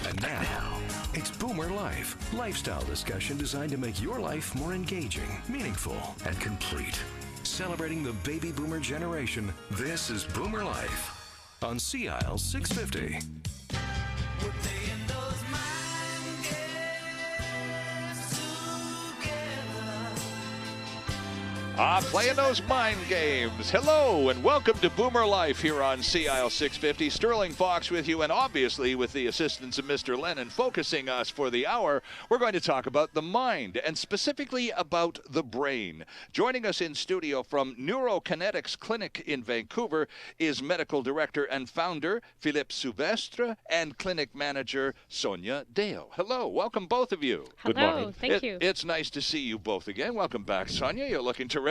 And now, it's Boomer Life, lifestyle discussion designed to make your life more engaging, meaningful, and complete. Celebrating the baby boomer generation, this is Boomer Life on CIL 650. Playing those mind games. Hello and welcome to Boomer Life here on CIL 650. Sterling Fox with you, and obviously with the assistance of Mr. Lennon focusing us for the hour, we're going to talk about the mind and specifically about the brain. Joining us in studio from Neurokinetics Clinic in Vancouver is medical director and founder Philippe Souvestre and clinic manager Sonia Dale. Hello, welcome both of you. Hello, good morning. Thank you. It's nice to see you both again. Welcome back, Sonia. You're looking terrific.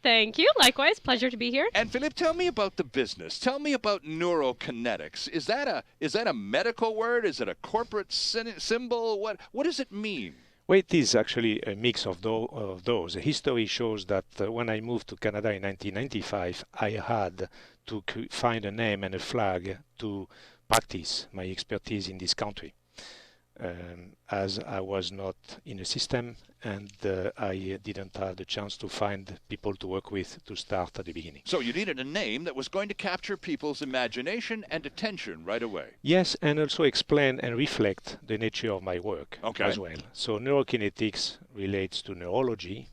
Thank you. Likewise, pleasure to be here. And Philippe, tell me about the business. Tell me about neurokinetics. Is that a medical word? Is it a corporate symbol? What does it mean? Well, it is actually a mix of those. History shows that when I moved to Canada in 1995, I had to find a name and a flag to practice my expertise in this country. As I was not in a system and I didn't have the chance to find people to work with to start at the beginning. So you needed a name that was going to capture people's imagination and attention right away. Yes, and also explain and reflect the nature of my work as well. So neurokinetics relates to neurology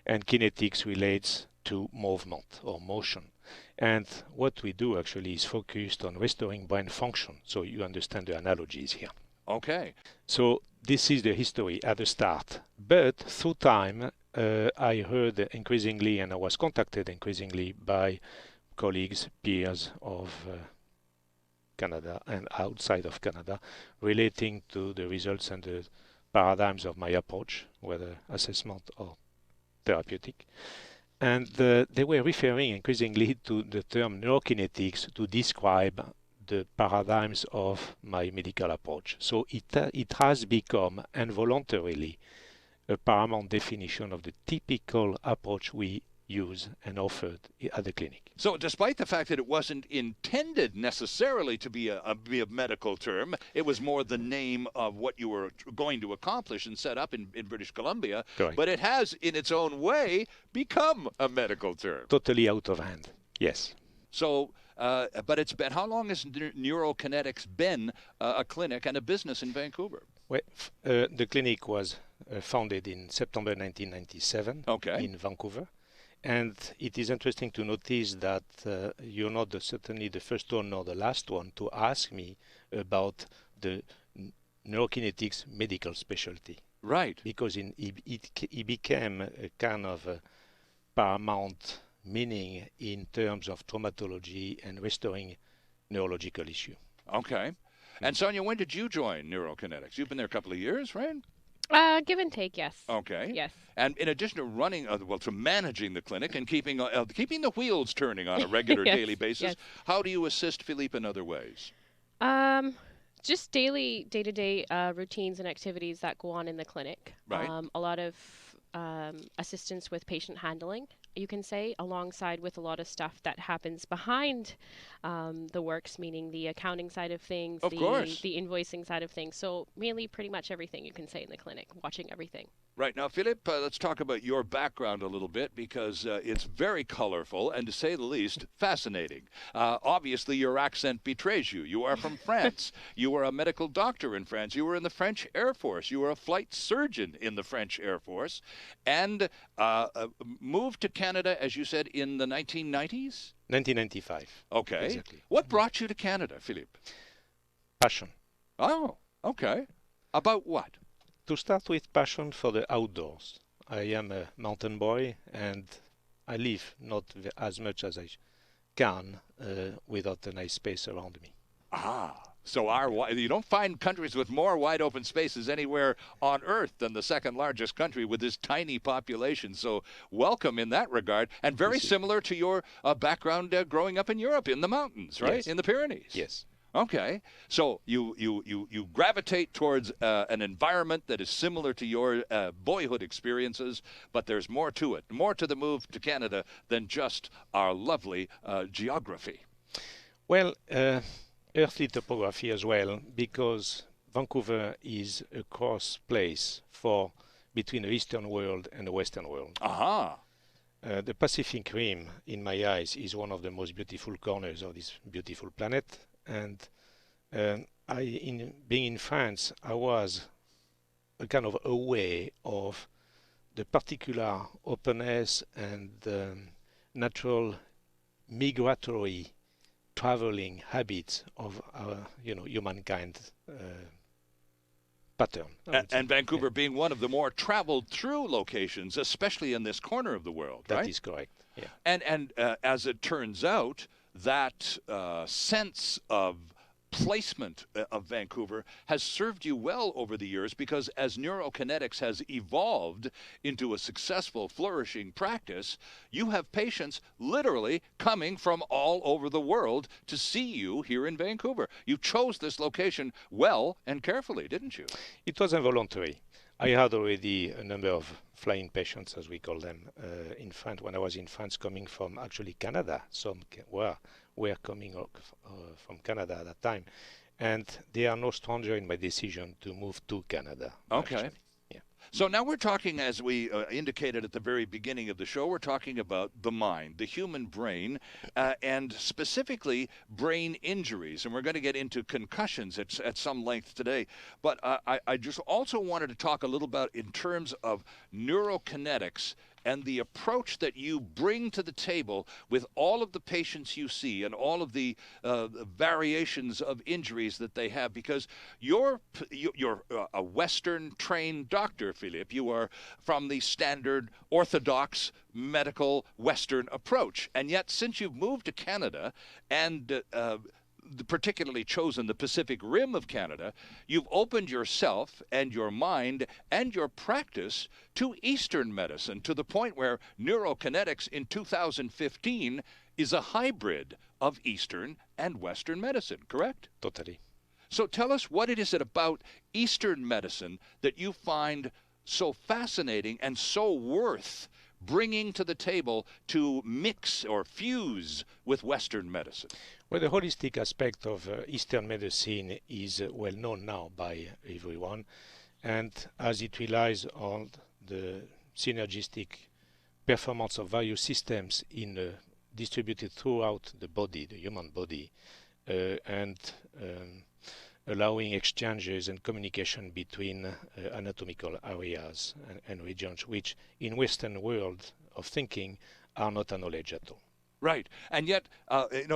and kinetics relates to movement or motion. And what we do actually is focused on restoring brain function. So you understand the analogies here. Okay. So this is the history at the start. But through time, I heard increasingly, and I was contacted increasingly by colleagues, peers of Canada and outside of Canada, relating to the results and the paradigms of my approach, whether assessment or therapeutic. And they were referring increasingly to the term neurokinetics to describe the paradigms of my medical approach. So it has become involuntarily a paramount definition of the typical approach we use and offered at the clinic. So despite the fact that it wasn't intended necessarily to be a medical term, it was more the name of what you were going to accomplish and set up in British Columbia. Correct. But it has, in its own way, become a medical term. Totally out of hand, yes. So, but it's been, how long has Neurokinetics been a clinic and a business in Vancouver? Well, the clinic was founded in September 1997 in Vancouver. And it is interesting to notice that you're not certainly the first one nor the last one to ask me about the neurokinetics medical specialty. Right. Because it became a kind of a paramount meaning in terms of traumatology and restoring neurological issue. Okay. And Sonia, when did you join Neurokinetics? You've been there a couple of years, right? Give and take, yes. Okay. Yes. And in addition to running, to managing the clinic and keeping the wheels turning on a regular daily basis, how do you assist Philippe in other ways? Just day-to-day routines and activities that go on in the clinic. Right. A lot of assistance with patient handling, you can say, alongside with a lot of stuff that happens behind the works, meaning the accounting side of things, the invoicing side of things. So mainly pretty much everything you can say in the clinic, watching everything. Right. Now, Philippe, let's talk about your background a little bit because it's very colorful and, to say the least, fascinating. Obviously, your accent betrays you. You are from France. You were a medical doctor in France. You were in the French Air Force. You were a flight surgeon in the French Air Force and moved to Canada, as you said, in the 1990s? 1995. Okay. Exactly. What brought you to Canada, Philippe? Passion. Oh, okay. About what? To start with, passion for the outdoors. I am a mountain boy and I live not as much as I can without a nice space around me. So you don't find countries with more wide open spaces anywhere on Earth than the second largest country with this tiny population. So welcome in that regard, and very similar to your background growing up in Europe in the mountains, right? Yes. In the Pyrenees. Yes. Okay, so you gravitate towards an environment that is similar to your boyhood experiences, but there's more to it, more to the move to Canada than just our lovely geography. Well, earthly topography as well, because Vancouver is a cross place for between the Eastern world and the Western world. Aha. The Pacific Rim, in my eyes, is one of the most beautiful corners of this beautiful planet. And being in France, I was a kind of aware of the particular openness and natural migratory traveling habits of our, humankind pattern. And Vancouver being one of the more traveled through locations, especially in this corner of the world, right? That is correct, yeah. And as it turns out, that sense of placement of Vancouver has served you well over the years, because as neurokinetics has evolved into a successful, flourishing practice, you have patients literally coming from all over the world to see you here in Vancouver. You chose this location well and carefully, didn't you? It was involuntary. I had already a number of flying patients, as we call them, in France. When I was in France, coming from actually Canada, some were coming from Canada at that time, and they are no stranger in my decision to move to Canada. Okay. Actually. Yeah. So now we're talking, as we indicated at the very beginning of the show, we're talking about the mind, the human brain, and specifically brain injuries. And we're going to get into concussions at some length today. But I just also wanted to talk a little about in terms of neurokinetics and the approach that you bring to the table with all of the patients you see and all of the variations of injuries that they have, because you're a Western-trained doctor, Philippe. You are from the standard orthodox medical Western approach. And yet, since you've moved to Canada and particularly chosen the Pacific Rim of Canada, you've opened yourself and your mind and your practice to Eastern medicine, to the point where neurokinetics in 2015 is a hybrid of Eastern and Western medicine, correct? Totally. So tell us what it is about Eastern medicine that you find so fascinating and so worth bringing to the table to mix or fuse with Western medicine. Well, the holistic aspect of Eastern medicine is well known now by everyone, and as it relies on the synergistic performance of various systems distributed throughout the body, the human body, and allowing exchanges and communication between anatomical areas and regions, which in Western world of thinking are not a knowledge at all. Right. And yet,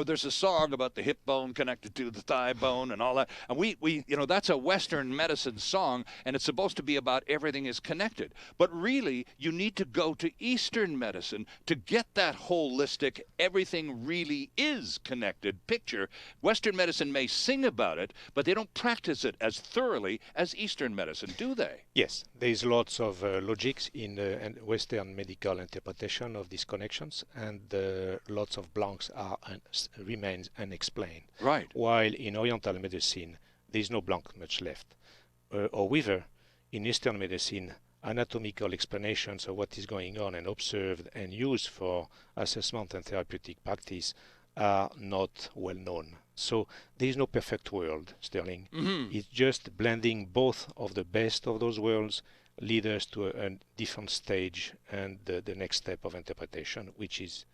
there's a song about the hip bone connected to the thigh bone and all that. And we that's a Western medicine song, and it's supposed to be about everything is connected. But really, you need to go to Eastern medicine to get that holistic, everything really is connected picture. Western medicine may sing about it, but they don't practice it as thoroughly as Eastern medicine, do they? Yes. There is lots of logics in Western medical interpretation of these connections, and lots of blanks remains unexplained. Right. While in Oriental medicine, there is no blank much left. However, in Eastern medicine, anatomical explanations of what is going on and observed and used for assessment and therapeutic practice are not well known. So there is no perfect world, Sterling. Mm-hmm. It's just blending both of the best of those worlds lead us to a different stage and the next step of interpretation, which is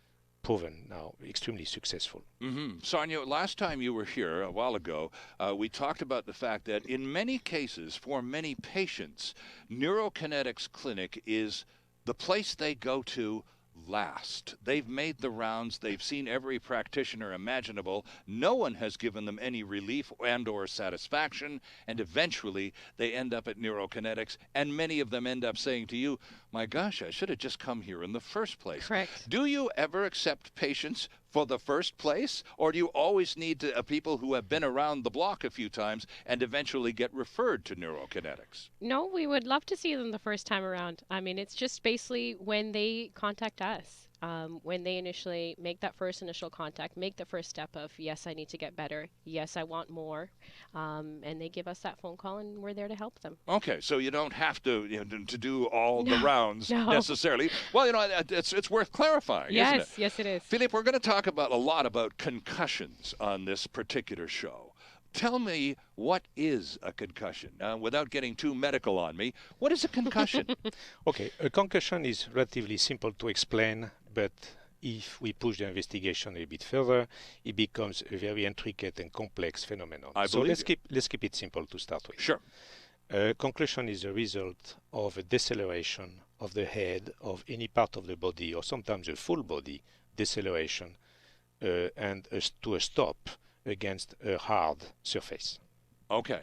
proven now extremely successful. Mm-hmm. Sonia, last time you were here a while ago, we talked about the fact that in many cases, for many patients, Neurokinetics Clinic is the place they go to last. They've made the rounds. They've seen every practitioner imaginable. No one has given them any relief and or satisfaction, and eventually they end up at Neurokinetics, and many of them end up saying to you, my gosh, I should have just come here in the first place. Correct. Do you ever accept patients for the first place, or do you always need people who have been around the block a few times and eventually get referred to Neurokinetics? No, we would love to see them the first time around. I mean, it's just basically when they contact us. When they initially make that first initial contact, make the first step of, yes, I need to get better. Yes, I want more. And they give us that phone call, and we're there to help them. Okay, so you don't have to to do all the rounds necessarily. Well, it's worth clarifying, isn't it? Yes, it is. Philippe, we're going to talk a lot about concussions on this particular show. tell me, what is a concussion? Without getting too medical on me, what is a concussion? Okay, a concussion is relatively simple to explain, but if we push the investigation a bit further, it becomes a very intricate and complex phenomenon. So let's keep it simple to start with. Sure. Concussion is a result of a deceleration of the head of any part of the body, or sometimes a full body deceleration, and to a stop against a hard surface. Okay.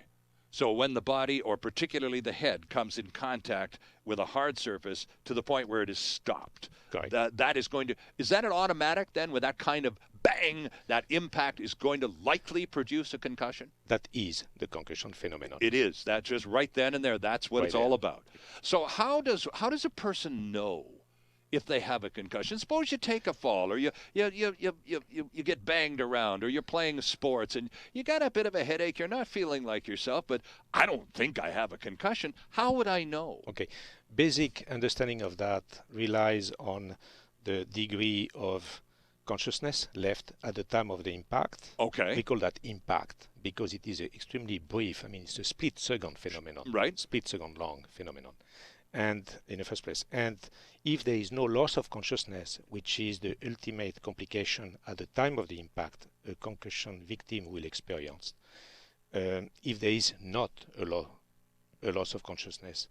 So when the body, or particularly the head, comes in contact with a hard surface to the point where it is stopped, that is going to, is that an automatic then, with that kind of bang, that impact is going to likely produce a concussion? That is the concussion phenomenon. It is. That's just right then and there. That's what it's all about. So how does a person know if they have a concussion? Suppose you take a fall, or you get banged around, or you're playing sports and you got a bit of a headache, you're not feeling like yourself, but I don't think I have a concussion. How would I know? Okay. Basic understanding of that relies on the degree of consciousness left at the time of the impact. Okay. We call that impact because it is extremely brief. I mean, it's a split-second phenomenon. Right. Split-second long phenomenon. And in the first place, and if there is no loss of consciousness, which is the ultimate complication at the time of the impact a concussion victim will experience, if there is not a loss of consciousness,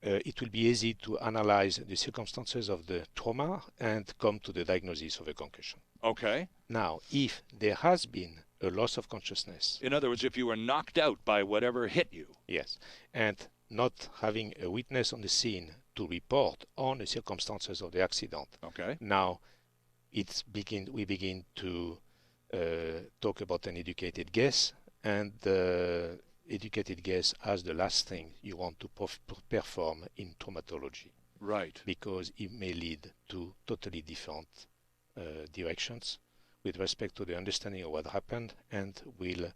it will be easy to analyze the circumstances of the trauma and come to the diagnosis of a concussion. Okay. Now, if there has been a loss of consciousness, in other words, if you were knocked out by whatever hit you, yes, and not having a witness on the scene to report on the circumstances of the accident. Okay. Now, we begin to talk about an educated guess, and the educated guess as the last thing you want to perform in traumatology. Right. Because it may lead to totally different directions with respect to the understanding of what happened, and will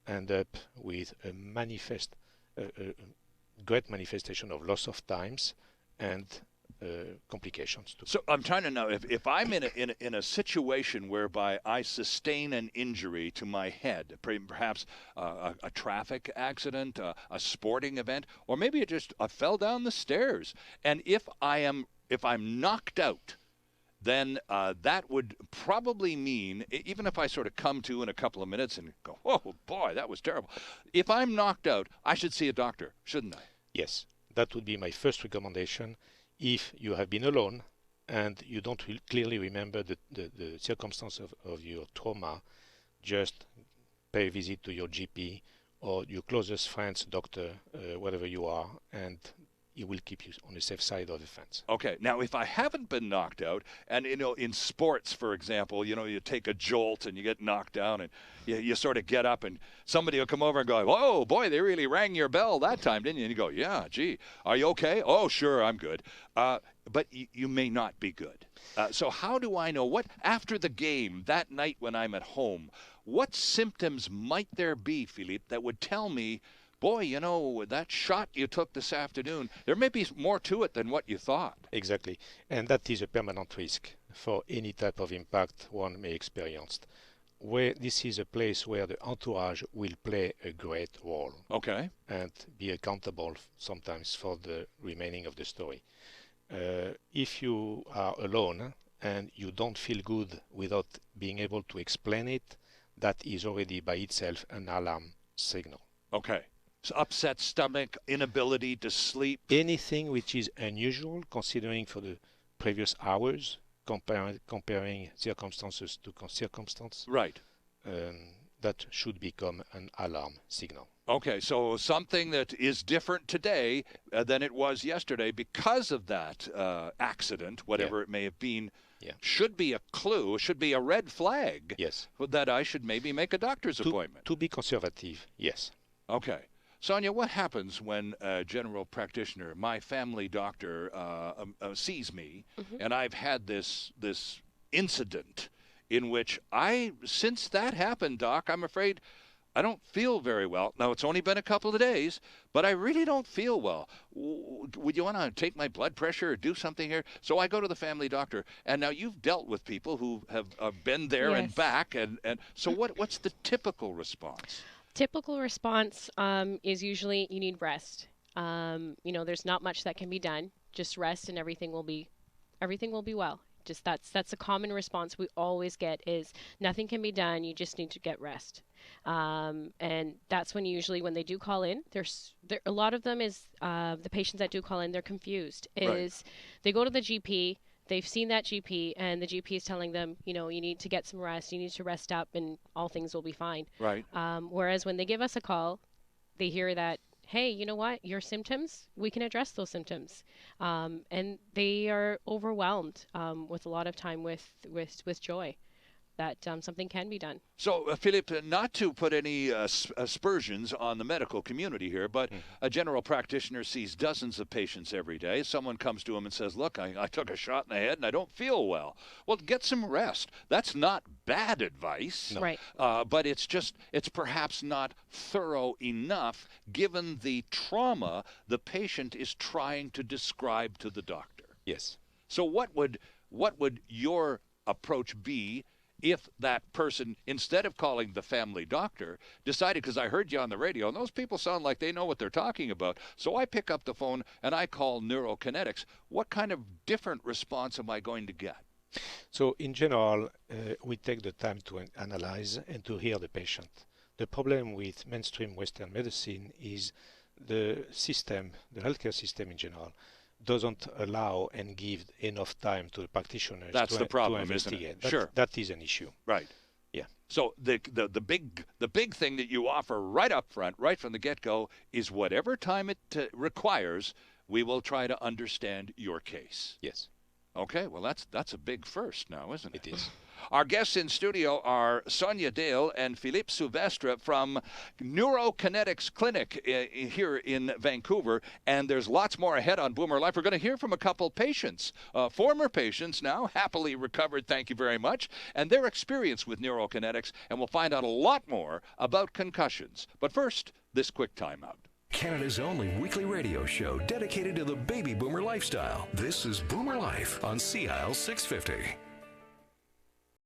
end up with a great manifestation of loss of times and complications too. So I'm trying to know if I'm in a situation whereby I sustain an injury to my head, perhaps a traffic accident, a sporting event, or maybe I fell down the stairs, and if I'm knocked out, then that would probably mean, even if I sort of come to in a couple of minutes and go, oh boy, that was terrible. If I'm knocked out, I should see a doctor, shouldn't I? Yes, that would be my first recommendation. If you have been alone and you don't clearly remember the circumstance of your trauma, just pay a visit to your GP or your closest friend's doctor, wherever you are, and it will keep you on the safe side of the fence. Okay. Now, if I haven't been knocked out, and, in sports, for example, you take a jolt and you get knocked down, and you sort of get up, and somebody will come over and go, oh, boy, they really rang your bell that time, didn't you? And you go, yeah, gee, are you okay? Oh, sure, I'm good. But you may not be good. So how do I know after the game, that night when I'm at home, what symptoms might there be, Philippe, that would tell me, boy, that shot you took this afternoon, there may be more to it than what you thought. Exactly. And that is a permanent risk for any type of impact one may experience. Where this is a place where the entourage will play a great role. Okay. And be accountable sometimes for the remaining of the story. If you are alone and you don't feel good without being able to explain it, that is already by itself an alarm signal. Okay. So upset stomach, inability to sleep. Anything which is unusual, considering for the previous hours, comparing circumstances to circumstance. Right. That should become an alarm signal. Okay, so something that is different today than it was yesterday because of that accident, whatever it may have been, should be a clue, should be a red flag. Yes. That I should maybe make a doctor's appointment. To be conservative, yes. Okay. Sonia, what happens when a general practitioner, my family doctor, sees me, and I've had this incident in which since that happened, Doc, I'm afraid I don't feel very well. Now, it's only been a couple of days, but I really don't feel well. Would you want to take my blood pressure or do something here? So I go to the family doctor, and now you've dealt with people who have been there and back, and so what's the typical response? Typical response is usually you need rest. You know, there's not much that can be done. Just rest, and everything will be well. Just that's a common response we always get is nothing can be done. You just need to get rest. And that's when usually when they do call in, a lot of them is the patients that do call in, they're confused. They go to the GP, they've seen that GP, and the GP is telling them, you know, you need to get some rest, you need to rest up, and all things will be fine. Right. Whereas when they give us a call, they hear that, hey, you know what, your symptoms, we can address those symptoms. And they are overwhelmed with a lot of time with joy that something can be done. So, Philippe, not to put any aspersions on the medical community here, but a general practitioner sees dozens of patients every day. Someone comes to him and says, look, I took a shot in the head and I don't feel well. Well, get some rest. That's not bad advice. No. Right. But it's perhaps not thorough enough given the trauma the patient is trying to describe to the doctor. Yes. So what would your approach be if that person, instead of calling the family doctor, decided, because I heard you on the radio, and those people sound like they know what they're talking about, so I pick up the phone and I call Neurokinetics, what kind of different response am I going to get? So in general, we take the time to analyze and to hear the patient. The problem with mainstream Western medicine is the system, the healthcare system in general, doesn't allow and give enough time to the practitioners the problem, to investigate. Isn't it? Sure. That is an issue. Right. Yeah. So the big thing that you offer right up front, right from the get-go, is whatever time it requires, we will try to understand your case. Yes. Okay, well, that's a big first now, isn't it? It is. Our guests in studio are Sonia Dale and Philippe Silvestre from Neurokinetics Clinic here in Vancouver, and there's lots more ahead on Boomer Life. We're going to hear from a couple patients, former patients now, happily recovered, thank you very much, and their experience with Neurokinetics, and we'll find out a lot more about concussions. But first, this quick timeout. Canada's only weekly radio show dedicated to the baby boomer lifestyle. This is Boomer Life on CIL 650.